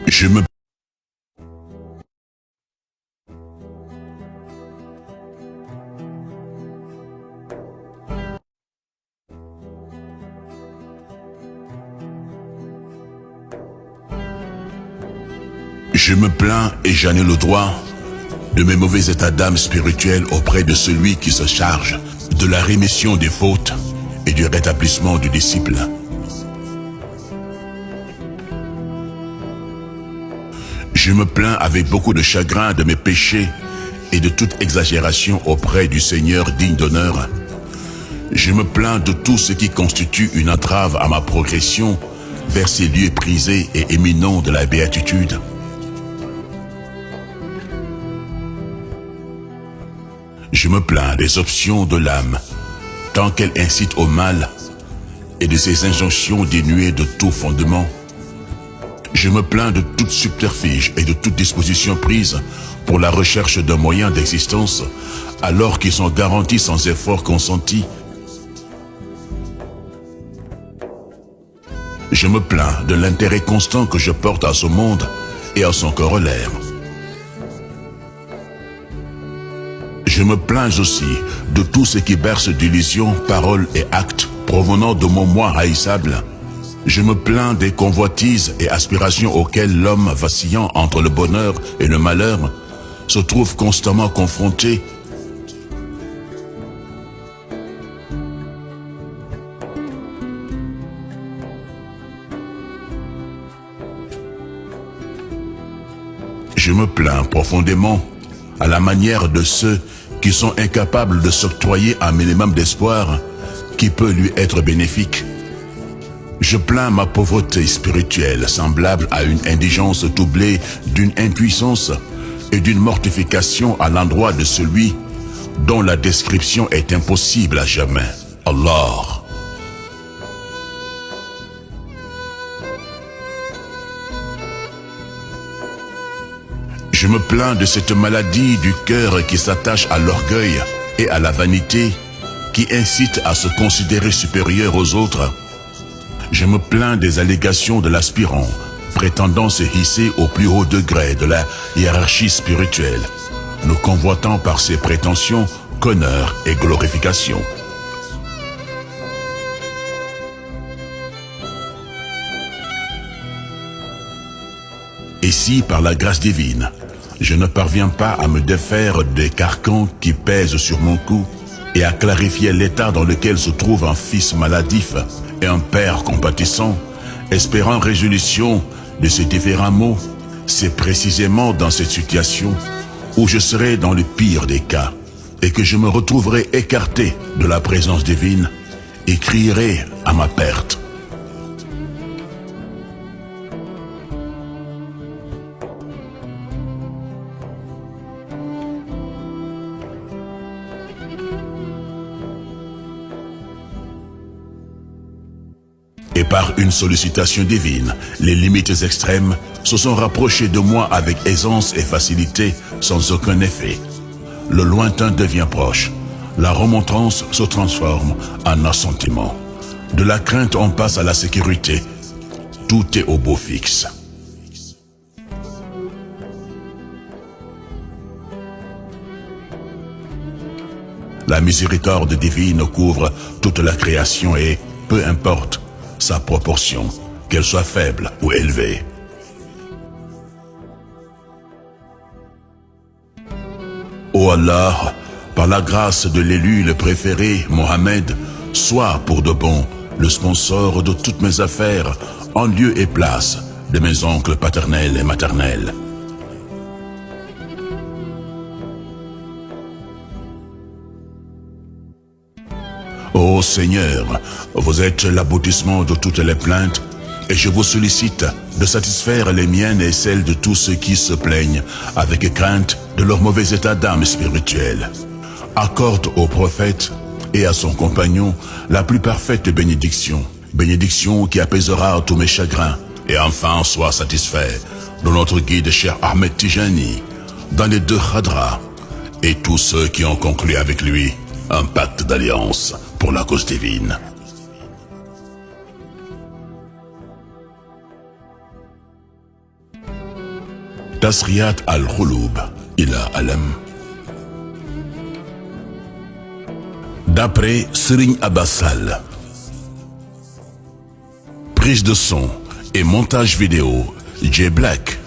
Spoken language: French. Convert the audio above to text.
Je me Je me plains et j'en ai le droit de mes mauvais états d'âme spirituels auprès de celui qui se charge de la rémission des fautes et du rétablissement du disciple. Je me plains avec beaucoup de chagrin de mes péchés et de toute exagération auprès du Seigneur digne d'honneur. Je me plains de tout ce qui constitue une entrave à ma progression vers ces lieux prisés et éminents de la béatitude. Je me plains des options de l'âme, tant qu'elle incite au mal, et de ses injonctions dénuées de tout fondement. Je me plains de toute subterfuge et de toute disposition prise pour la recherche d'un moyen d'existence, alors qu'ils sont garantis sans effort consenti. Je me plains de l'intérêt constant que je porte à ce monde et à son corollaire. Je me plains aussi de tout ce qui berce d'illusions, paroles et actes provenant de mon moi haïssable. Je me plains des convoitises et aspirations auxquelles l'homme vacillant entre le bonheur et le malheur se trouve constamment confronté. Je me plains profondément à la manière de ceux qui sont incapables de s'octroyer un minimum d'espoir qui peut lui être bénéfique. Je plains ma pauvreté spirituelle semblable à une indigence doublée d'une impuissance et d'une mortification à l'endroit de celui dont la description est impossible à jamais. Allah. Je me plains de cette maladie du cœur qui s'attache à l'orgueil et à la vanité, qui incite à se considérer supérieur aux autres. Je me plains des allégations de l'aspirant, prétendant se hisser au plus haut degré de la hiérarchie spirituelle, nous convoitant par ses prétentions qu'honneur et glorification. Et si, par la grâce divine, je ne parviens pas à me défaire des carcans qui pèsent sur mon cou et à clarifier l'état dans lequel se trouve un fils maladif et un père compatissant, espérant résolution de ces différents maux, c'est précisément dans cette situation où je serai dans le pire des cas et que je me retrouverai écarté de la présence divine et crierai à ma perte. Et par une sollicitation divine, les limites extrêmes se sont rapprochées de moi avec aisance et facilité, sans aucun effet. Le lointain devient proche. La remontrance se transforme en assentiment. De la crainte, on passe à la sécurité. Tout est au beau fixe. La miséricorde divine couvre toute la création et, peu importe sa proportion, qu'elle soit faible ou élevée. Ô Allah, par la grâce de l'élu le préféré, Mohammed, sois pour de bon le sponsor de toutes mes affaires en lieu et place de mes oncles paternels et maternels. Ô Seigneur, vous êtes l'aboutissement de toutes les plaintes et je vous sollicite de satisfaire les miennes et celles de tous ceux qui se plaignent avec crainte de leur mauvais état d'âme spirituel. Accorde au prophète et à son compagnon la plus parfaite bénédiction, bénédiction qui apaisera tous mes chagrins, et enfin sois satisfait de notre guide Cheikh Ahmed Tijani dans les deux Khadras et tous ceux qui ont conclu avec lui un pacte d'alliance pour la cause divine. Tasriyat al-Khouloub ila alam. D'après Serigne Abbas Sall. Prise de son et montage vidéo J Black.